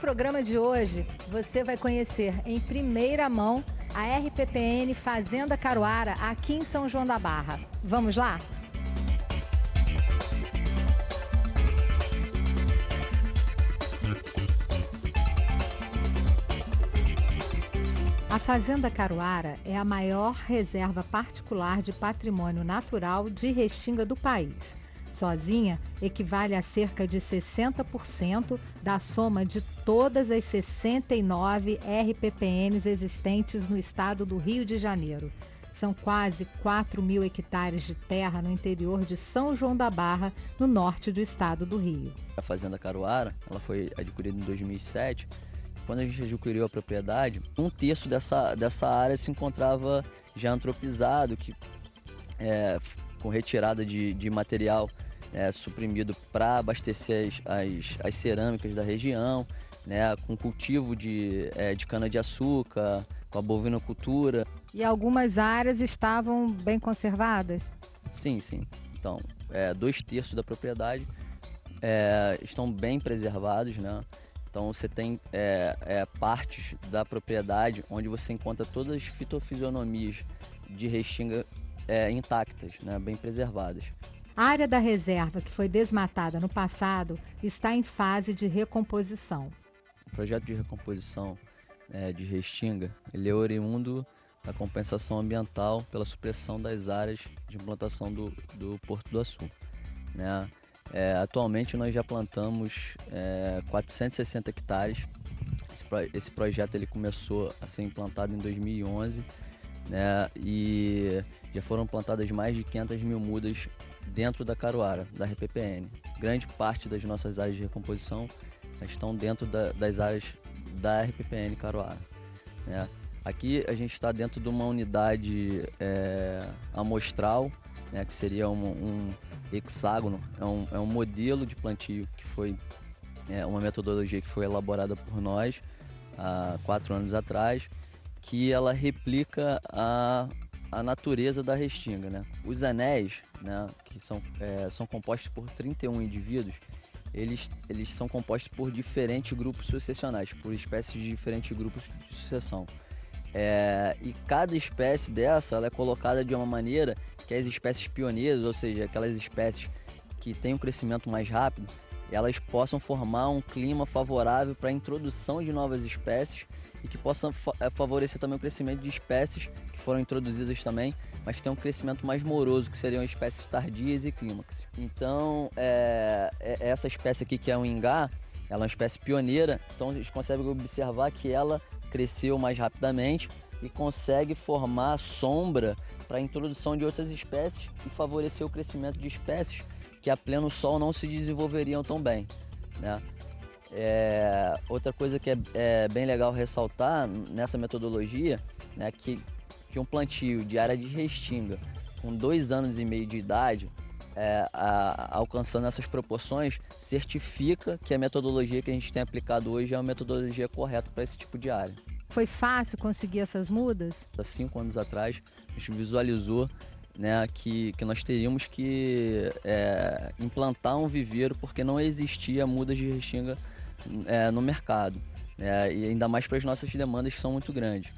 programa de hoje, você vai conhecer em primeira mão a RPPN Fazenda Caruara, aqui em São João da Barra. Vamos lá? A Fazenda Caruara é a maior reserva particular de patrimônio natural de Restinga do país. Sozinha, equivale a cerca de 60% da soma de todas as 69 RPPNs existentes no estado do Rio de Janeiro. São quase 4.000 hectares de terra no interior de São João da Barra, no norte do estado do Rio. A Fazenda Caruara, ela foi adquirida em 2007. Quando a gente adquiriu a propriedade, um terço dessa área se encontrava já antropizado, com retirada de material suprimido para abastecer as cerâmicas da região, com cultivo de cana-de-açúcar, com a bovinocultura. E algumas áreas estavam bem conservadas? Sim. Então, 2/3 da propriedade estão bem preservados, né? Então você tem partes da propriedade onde você encontra todas as fitofisionomias de Restinga intactas, né, bem preservadas. A área da reserva que foi desmatada no passado está em fase de recomposição. O projeto de recomposição de Restinga, ele é oriundo da compensação ambiental pela supressão das áreas de implantação do Porto do Açu, né? Atualmente nós já plantamos 460 hectares. Esse projeto ele começou a ser implantado em 2011, né? E já foram plantadas mais de 500 mil mudas dentro da Caruara, da RPPN. Grande parte das nossas áreas de recomposição estão dentro das áreas da RPPN Caruara, né? Aqui a gente está dentro de uma unidade amostral, né, que seria um hexágono, é um modelo de plantio que foi uma metodologia que foi elaborada por nós há 4 anos atrás, que ela replica a natureza da Restinga, né? Os anéis, né, que são compostos por 31 indivíduos, eles são compostos por diferentes grupos sucessionais, por espécies de diferentes grupos de sucessão. E cada espécie dessa ela é colocada de uma maneira que as espécies pioneiras, ou seja, aquelas espécies que têm um crescimento mais rápido, elas possam formar um clima favorável para a introdução de novas espécies e que possam favorecer também o crescimento de espécies que foram introduzidas também, mas que têm um crescimento mais moroso, que seriam espécies tardias e clímax. Então, essa espécie aqui, que é um ingá, ela é uma espécie pioneira, então a gente consegue observar que ela cresceu mais rapidamente e consegue formar sombra para a introdução de outras espécies e favorecer o crescimento de espécies que a pleno sol não se desenvolveriam tão bem, né? Outra coisa que é bem legal ressaltar nessa metodologia, né, que um plantio de área de Restinga com 2 anos e meio de idade, alcançando essas proporções, certifica que a metodologia que a gente tem aplicado hoje é uma metodologia correta para esse tipo de área. Foi fácil conseguir essas mudas? Há 5 anos atrás, a gente visualizou, né, que nós teríamos que implantar um viveiro, porque não existia mudas de Restinga no mercado, e ainda mais para as nossas demandas, que são muito grandes.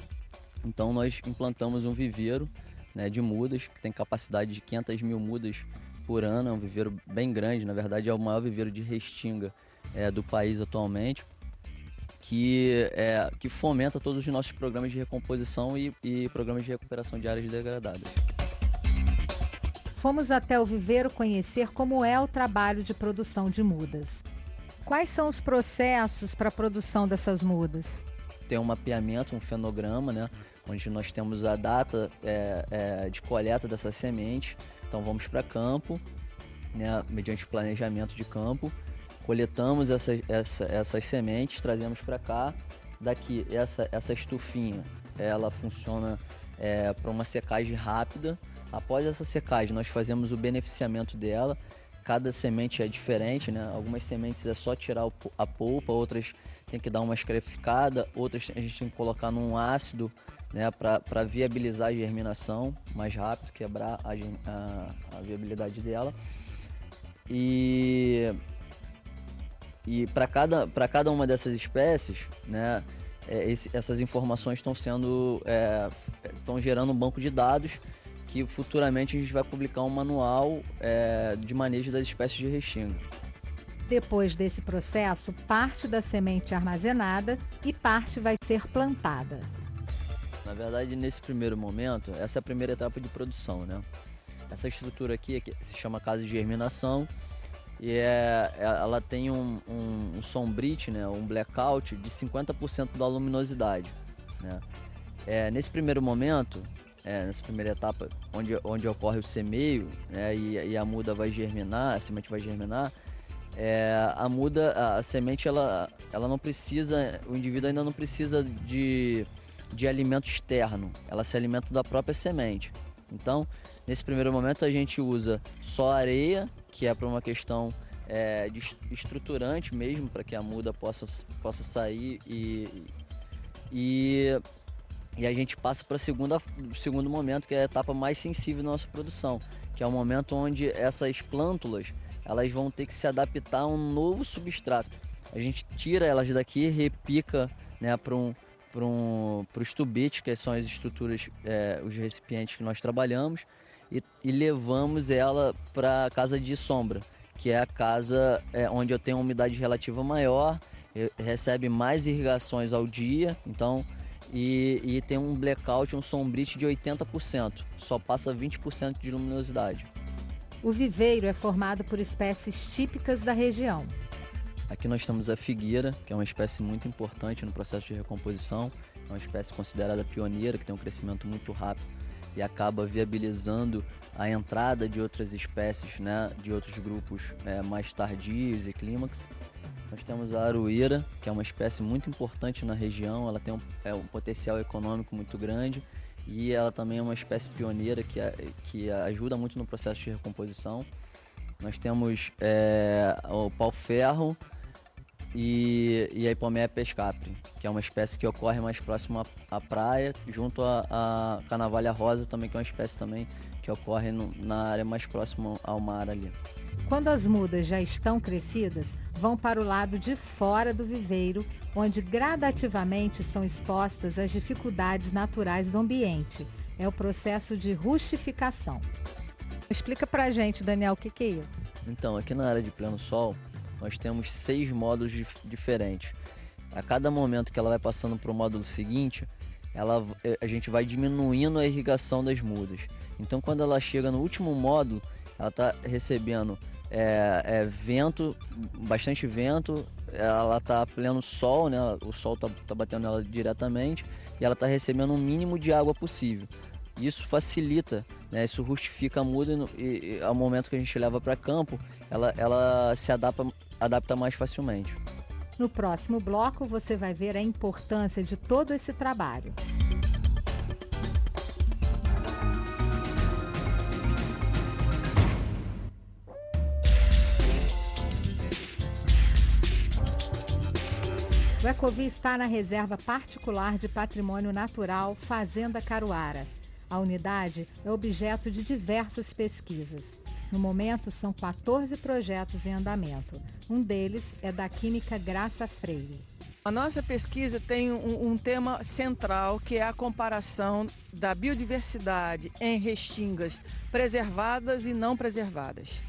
Então nós implantamos um viveiro, né, de mudas, que tem capacidade de 500 mil mudas por ano. É um viveiro bem grande, na verdade é o maior viveiro de Restinga do país atualmente, que fomenta todos os nossos programas de recomposição e programas de recuperação de áreas degradadas. Fomos até o viveiro conhecer como é o trabalho de produção de mudas. Quais são os processos para a produção dessas mudas? Tem um mapeamento, um fenograma, né, onde nós temos a data de coleta dessas sementes. Então vamos para campo, né, mediante o planejamento de campo, coletamos essas sementes, trazemos para cá. Daqui, essa estufinha, ela funciona para uma secagem rápida. Após essa secagem, nós fazemos o beneficiamento dela. Cada semente é diferente, né? Algumas sementes é só tirar a polpa, outras tem que dar uma escrerificada, outras a gente tem que colocar num ácido, né, para viabilizar a germinação mais rápido, quebrar a viabilidade dela. E E para cada uma dessas espécies, né, essas informações estão gerando um banco de dados que futuramente a gente vai publicar um manual de manejo das espécies de restinga. Depois desse processo, parte da semente é armazenada e parte vai ser plantada. Na verdade, nesse primeiro momento, essa é a primeira etapa de produção, né? Essa estrutura aqui se chama casa de germinação e ela tem um sombrite, né, um blackout de 50% da luminosidade, né? Nesse primeiro momento, nessa primeira etapa, onde ocorre o semeio, né, e a muda vai germinar, a semente vai germinar, a semente ela não precisa, o indivíduo ainda não precisa de alimento externo, ela se alimenta da própria semente. Então, nesse primeiro momento a gente usa só areia, que é para uma questão estruturante mesmo, para que a muda possa sair e a gente passa para o segundo momento, que é a etapa mais sensível da nossa produção, que é o momento onde essas plântulas elas vão ter que se adaptar a um novo substrato. A gente tira elas daqui e repica, né, para os tubetes, que são as estruturas, os recipientes que nós trabalhamos, e levamos ela para a casa de sombra, que é a casa onde eu tenho uma umidade relativa maior, recebe mais irrigações ao dia, então, e tem um blackout, um sombrite de 80%, só passa 20% de luminosidade. O viveiro é formado por espécies típicas da região. Aqui nós temos a figueira, que é uma espécie muito importante no processo de recomposição. É uma espécie considerada pioneira, que tem um crescimento muito rápido e acaba viabilizando a entrada de outras espécies, né, de outros grupos mais tardios e clímax. Nós temos a aroeira, que é uma espécie muito importante na região. Ela tem um potencial econômico muito grande e ela também é uma espécie pioneira que ajuda muito no processo de recomposição. Nós temos o pau-ferro e a Ipomoea pescapre, que é uma espécie que ocorre mais próximo à praia, junto à canavalha rosa também, que é uma espécie também que ocorre na área mais próxima ao mar ali. Quando as mudas já estão crescidas, vão para o lado de fora do viveiro, onde gradativamente são expostas às dificuldades naturais do ambiente. É o processo de rustificação. Explica pra gente, Daniel, o que é isso? Então, aqui na área de pleno sol, nós temos 6 módulos diferentes. A cada momento que ela vai passando para o módulo seguinte, a gente vai diminuindo a irrigação das mudas. Então, quando ela chega no último módulo, ela está recebendo vento, bastante vento, ela está a pleno sol, né? O sol está batendo nela diretamente e ela está recebendo o mínimo de água possível. Isso facilita, né? Isso rustifica a muda e ao momento que a gente leva para campo, ela se adapta mais facilmente. No próximo bloco, você vai ver a importância de todo esse trabalho. O Ecovi está na Reserva Particular de Patrimônio Natural Fazenda Caruara. A unidade é objeto de diversas pesquisas. No momento, são 14 projetos em andamento. Um deles é da Química Graça Freire. A nossa pesquisa tem um tema central, que é a comparação da biodiversidade em restingas preservadas e não preservadas.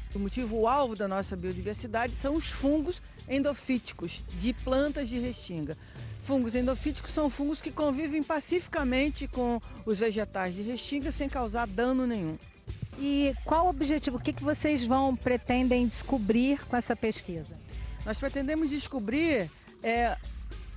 O alvo da nossa biodiversidade são os fungos endofíticos de plantas de restinga. Fungos endofíticos são fungos que convivem pacificamente com os vegetais de restinga sem causar dano nenhum. E qual o objetivo? O que vocês pretendem descobrir com essa pesquisa? Nós pretendemos descobrir,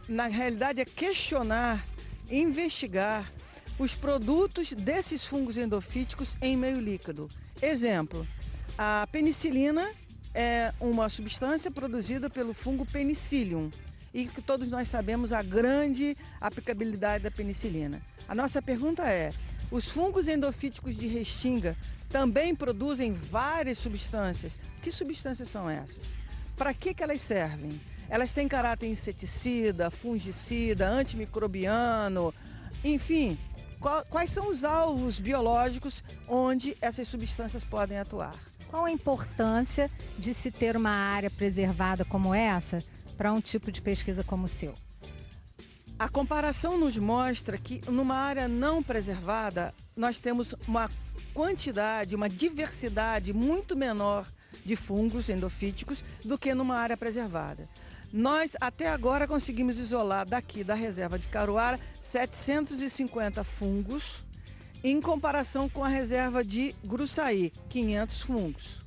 na realidade, questionar, investigar os produtos desses fungos endofíticos em meio líquido. Exemplo, a penicilina é uma substância produzida pelo fungo Penicillium e que todos nós sabemos a grande aplicabilidade da penicilina. A nossa pergunta é: os fungos endofíticos de restinga também produzem várias substâncias? Que substâncias são essas? Para que elas servem? Elas têm caráter inseticida, fungicida, antimicrobiano, enfim, quais são os alvos biológicos onde essas substâncias podem atuar? Qual a importância de se ter uma área preservada como essa para um tipo de pesquisa como o seu? A comparação nos mostra que numa área não preservada, nós temos uma quantidade, uma diversidade muito menor de fungos endofíticos do que numa área preservada. Nós, até agora, conseguimos isolar daqui da reserva de Caruara 750 fungos, em comparação com a reserva de Gruçaí, 500 fungos.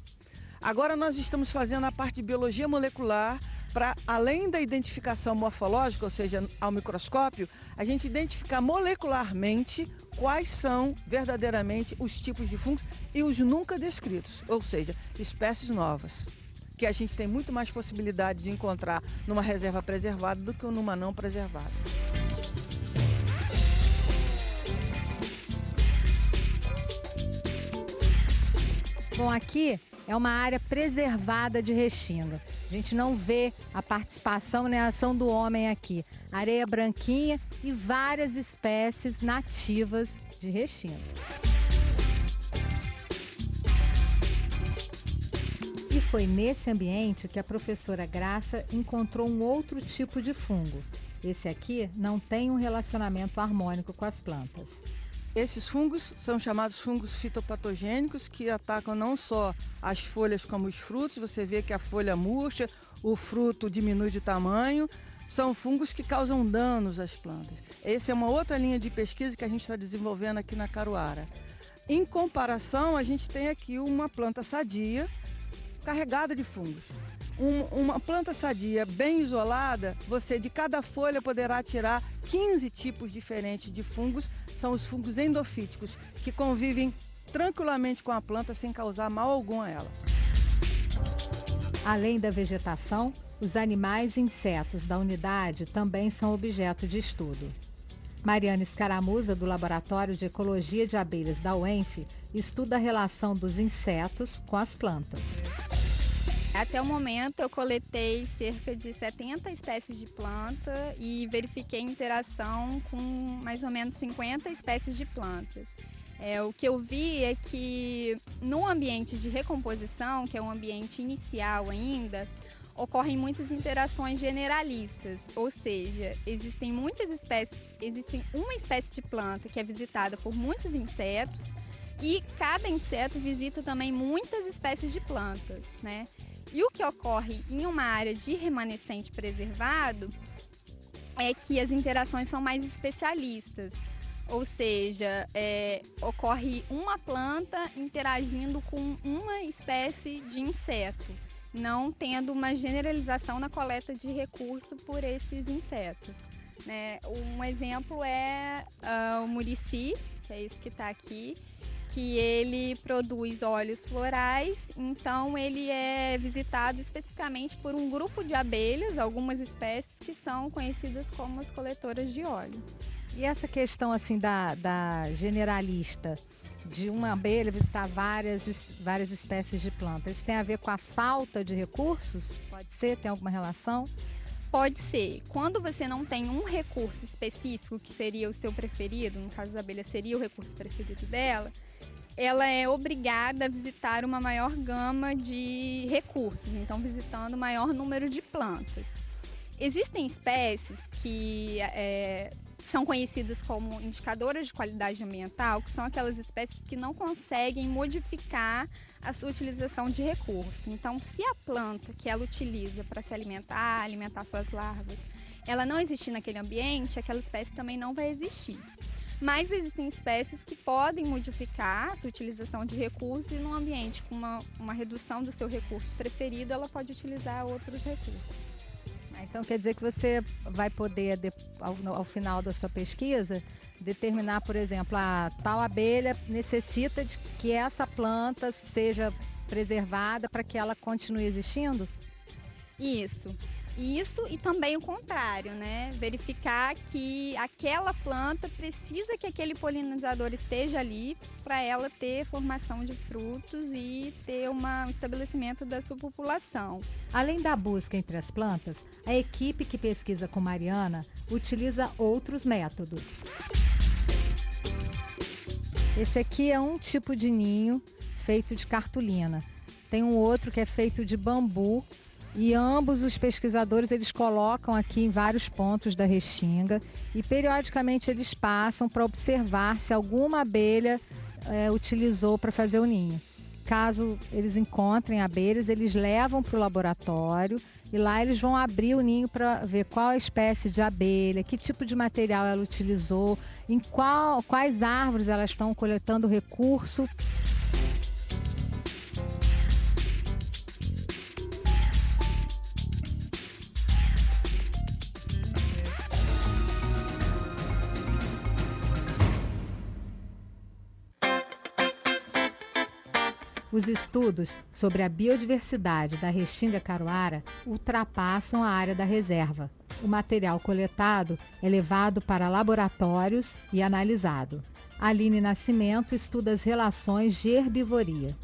Agora nós estamos fazendo a parte de biologia molecular para, além da identificação morfológica, ou seja, ao microscópio, a gente identificar molecularmente quais são verdadeiramente os tipos de fungos e os nunca descritos, ou seja, espécies novas, que a gente tem muito mais possibilidade de encontrar numa reserva preservada do que numa não preservada. Bom, aqui é uma área preservada de Restinga. A gente não vê a participação nem a ação do homem aqui. Areia branquinha e várias espécies nativas de Restinga. E foi nesse ambiente que a professora Graça encontrou um outro tipo de fungo. Esse aqui não tem um relacionamento harmônico com as plantas. Esses fungos são chamados fungos fitopatogênicos, que atacam não só as folhas como os frutos. Você vê que a folha murcha, o fruto diminui de tamanho. São fungos que causam danos às plantas. Essa é uma outra linha de pesquisa que a gente está desenvolvendo aqui na Caruara. Em comparação, a gente tem aqui uma planta sadia, carregada de fungos. Uma planta sadia bem isolada, você de cada folha poderá tirar 15 tipos diferentes de fungos. São os fungos endofíticos, que convivem tranquilamente com a planta sem causar mal algum a ela. Além da vegetação, os animais e insetos da unidade também são objeto de estudo. Mariana Escaramuza, do Laboratório de Ecologia de Abelhas da UENF, estuda a relação dos insetos com as plantas. Até o momento eu coletei cerca de 70 espécies de planta e verifiquei interação com mais ou menos 50 espécies de plantas. O que eu vi é que no ambiente de recomposição, que é um ambiente inicial ainda, ocorrem muitas interações generalistas, ou seja, existe uma espécie de planta que é visitada por muitos insetos e cada inseto visita também muitas espécies de plantas, né? E o que ocorre em uma área de remanescente preservado é que as interações são mais especialistas. Ou seja, ocorre uma planta interagindo com uma espécie de inseto, não tendo uma generalização na coleta de recurso por esses insetos, né? Um exemplo é o murici, que é esse que está aqui, que ele produz óleos florais, então ele é visitado especificamente por um grupo de abelhas, algumas espécies que são conhecidas como as coletoras de óleo. E essa questão assim da generalista, de uma abelha visitar várias espécies de plantas, isso tem a ver com a falta de recursos? Pode ser? Tem alguma relação? Pode ser. Quando você não tem um recurso específico que seria o seu preferido, no caso da abelha seria o recurso preferido dela, ela é obrigada a visitar uma maior gama de recursos, então visitando o maior número de plantas. Existem espécies que são conhecidas como indicadoras de qualidade ambiental, que são aquelas espécies que não conseguem modificar a sua utilização de recurso. Então, se a planta que ela utiliza para se alimentar suas larvas, ela não existir naquele ambiente, aquela espécie também não vai existir. Mas existem espécies que podem modificar a sua utilização de recursos e num ambiente com uma redução do seu recurso preferido, ela pode utilizar outros recursos. Então quer dizer que você vai poder, ao final da sua pesquisa, determinar, por exemplo, a tal abelha necessita de que essa planta seja preservada para que ela continue existindo? Isso e também o contrário, né? Verificar que aquela planta precisa que aquele polinizador esteja ali para ela ter formação de frutos e ter um estabelecimento da sua população. Além da busca entre as plantas, a equipe que pesquisa com Mariana utiliza outros métodos. Esse aqui é um tipo de ninho feito de cartolina. tem um outro que é feito de bambu. E ambos os pesquisadores eles colocam aqui em vários pontos da restinga e periodicamente eles passam para observar se alguma abelha utilizou para fazer o ninho. Caso eles encontrem abelhas, eles levam para o laboratório e lá eles vão abrir o ninho para ver qual a espécie de abelha, que tipo de material ela utilizou, quais árvores elas estão coletando recurso. Os estudos sobre a biodiversidade da restinga caruara ultrapassam a área da reserva. O material coletado é levado para laboratórios e analisado. Aline Nascimento estuda as relações de herbivoria.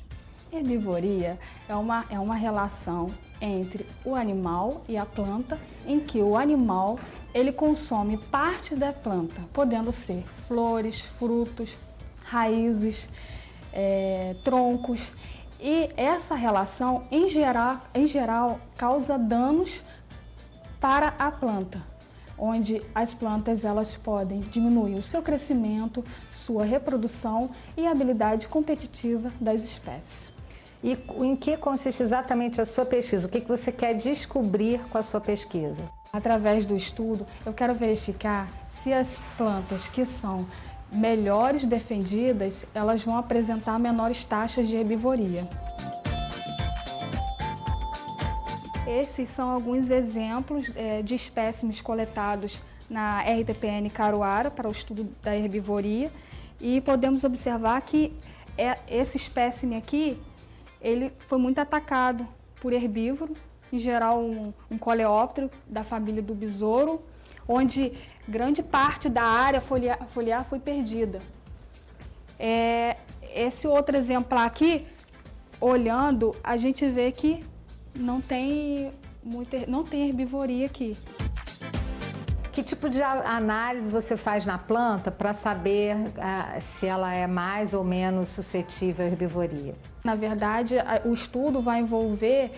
Herbivoria é uma relação entre o animal e a planta, em que o animal ele consome parte da planta, podendo ser flores, frutos, raízes, troncos, e essa relação em geral causa danos para a planta, onde as plantas elas podem diminuir o seu crescimento, sua reprodução e a habilidade competitiva das espécies. E em que consiste exatamente a sua pesquisa? O que você quer descobrir com a sua pesquisa? Através do estudo, eu quero verificar se as plantas que são melhores defendidas, elas vão apresentar menores taxas de herbivoria. Esses são alguns exemplos de espécimes coletados na RTPN Caruara para o estudo da herbivoria e podemos observar que esse espécime aqui, ele foi muito atacado por herbívoro, em geral um coleóptero da família do besouro, onde grande parte da área foliar foi perdida. Esse outro exemplar aqui, olhando, a gente vê que não tem herbivoria aqui. Que tipo de análise você faz na planta para saber se ela é mais ou menos suscetível à herbivoria? Na verdade, o estudo vai envolver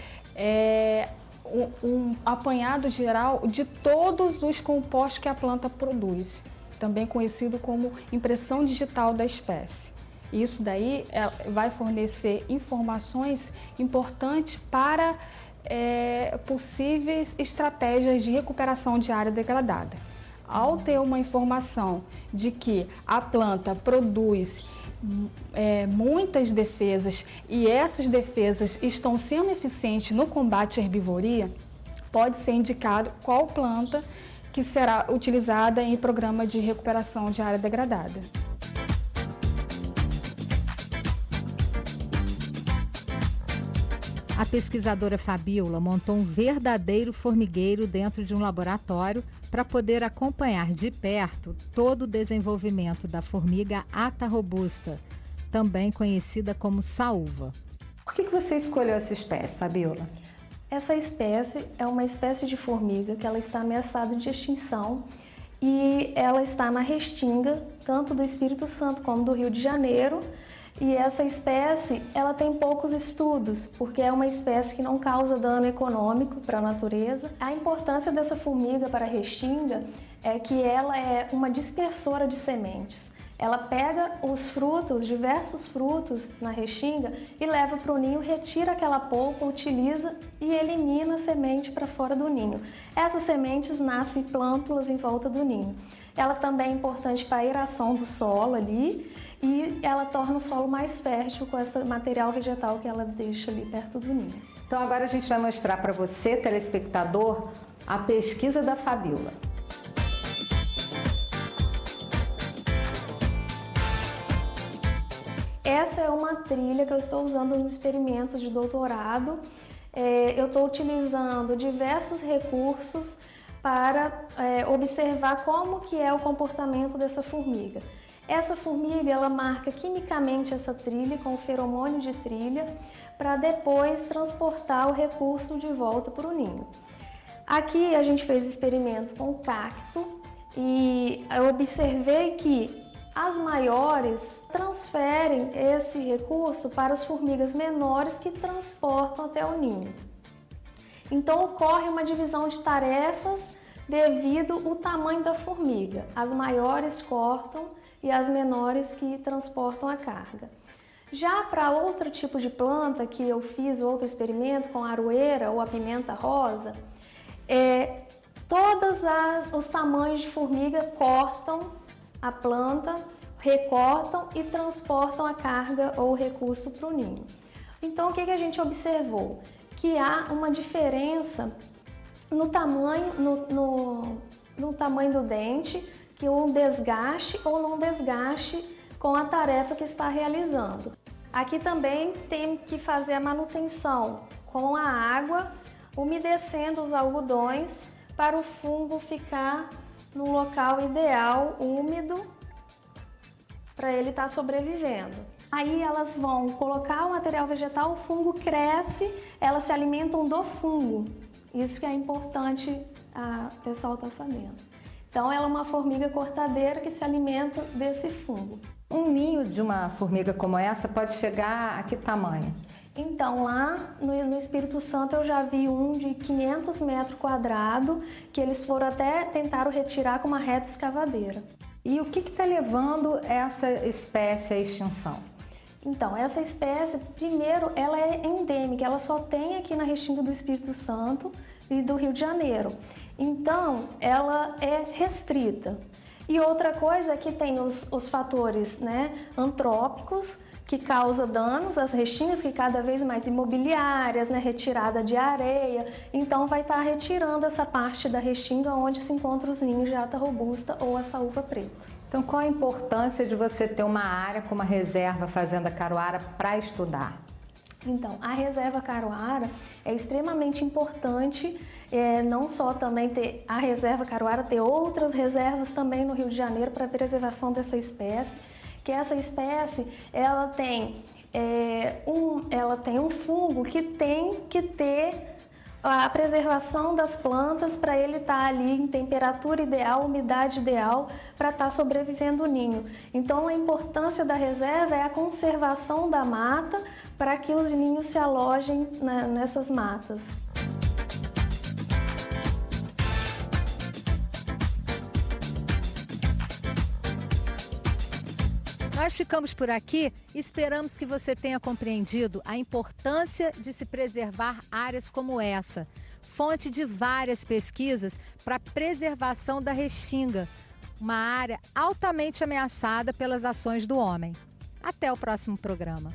um apanhado geral de todos os compostos que a planta produz, também conhecido como impressão digital da espécie. Isso daí vai fornecer informações importantes para possíveis estratégias de recuperação de área degradada. Ao ter uma informação de que a planta produz muitas defesas e essas defesas estão sendo eficientes no combate à herbivoria, pode ser indicado qual planta que será utilizada em programa de recuperação de área degradada. A pesquisadora Fabíola montou um verdadeiro formigueiro dentro de um laboratório para poder acompanhar de perto todo o desenvolvimento da formiga ata robusta, também conhecida como saúva. Por que você escolheu essa espécie, Fabíola? Essa espécie é uma espécie de formiga que ela está ameaçada de extinção e ela está na restinga tanto do Espírito Santo como do Rio de Janeiro. E essa espécie, ela tem poucos estudos, porque é uma espécie que não causa dano econômico para a natureza. A importância dessa formiga para a restinga é que ela é uma dispersora de sementes. Ela pega os frutos, diversos frutos na restinga e leva para o ninho, retira aquela polpa, utiliza e elimina a semente para fora do ninho. Essas sementes nascem plântulas em volta do ninho. Ela também é importante para a aeração do solo ali, e ela torna o solo mais fértil com esse material vegetal que ela deixa ali perto do ninho. Então agora a gente vai mostrar para você, telespectador, a pesquisa da Fabíola. Essa é uma trilha que eu estou usando no experimento de doutorado. Eu estou utilizando diversos recursos para observar como que é o comportamento dessa formiga. Essa formiga, ela marca quimicamente essa trilha com o feromônio de trilha para depois transportar o recurso de volta para o ninho. Aqui a gente fez experimento com cacto e eu observei que As maiores transferem esse recurso para as formigas menores que transportam até o ninho. Então ocorre uma divisão de tarefas devido ao tamanho da formiga. As maiores cortam e as menores que transportam a carga. Já para outro tipo de planta que eu fiz outro experimento com a aroeira ou a pimenta rosa, todos os tamanhos de formiga cortam a planta, recortam e transportam a carga ou o recurso para o ninho. Então o que a gente observou? Que há uma diferença no tamanho, no tamanho do dente, que um desgaste ou não desgaste com a tarefa que está realizando. Aqui também tem que fazer a manutenção com a água, umedecendo os algodões para o fungo ficar no local ideal, úmido, para ele estar sobrevivendo. Aí elas vão colocar o material vegetal, o fungo cresce, elas se alimentam do fungo. Isso que é importante o pessoal estar sabendo. Então ela é uma formiga cortadeira que se alimenta desse fungo. Um ninho de uma formiga como essa pode chegar a que tamanho? Então lá no Espírito Santo eu já vi um de 500 metros quadrados que eles foram até tentaram retirar com uma reta escavadeira. E o que está levando essa espécie à extinção? Então, essa espécie, primeiro, ela é endêmica, ela só tem aqui na Restinga do Espírito Santo e do Rio de Janeiro. Então, ela é restrita. E outra coisa é que tem os fatores, né, antrópicos, que causam danos às restingas, que cada vez mais imobiliárias, né, retirada de areia. Então, vai estar retirando essa parte da restinga onde se encontram os ninhos de ata robusta ou a saúva preta. Então, qual a importância de você ter uma área como a Reserva Fazenda Caruara para estudar? Então, a Reserva Caruara é extremamente importante, não só também ter a Reserva Caruara, ter outras reservas também no Rio de Janeiro para a preservação dessa espécie, que essa espécie ela tem um fungo que tem que ter a preservação das plantas para ele estar ali em temperatura ideal, umidade ideal para estar sobrevivendo o ninho. Então a importância da reserva é a conservação da mata para que os ninhos se alojem nessas matas. Nós ficamos por aqui e esperamos que você tenha compreendido a importância de se preservar áreas como essa, fonte de várias pesquisas para a preservação da restinga, uma área altamente ameaçada pelas ações do homem. Até o próximo programa.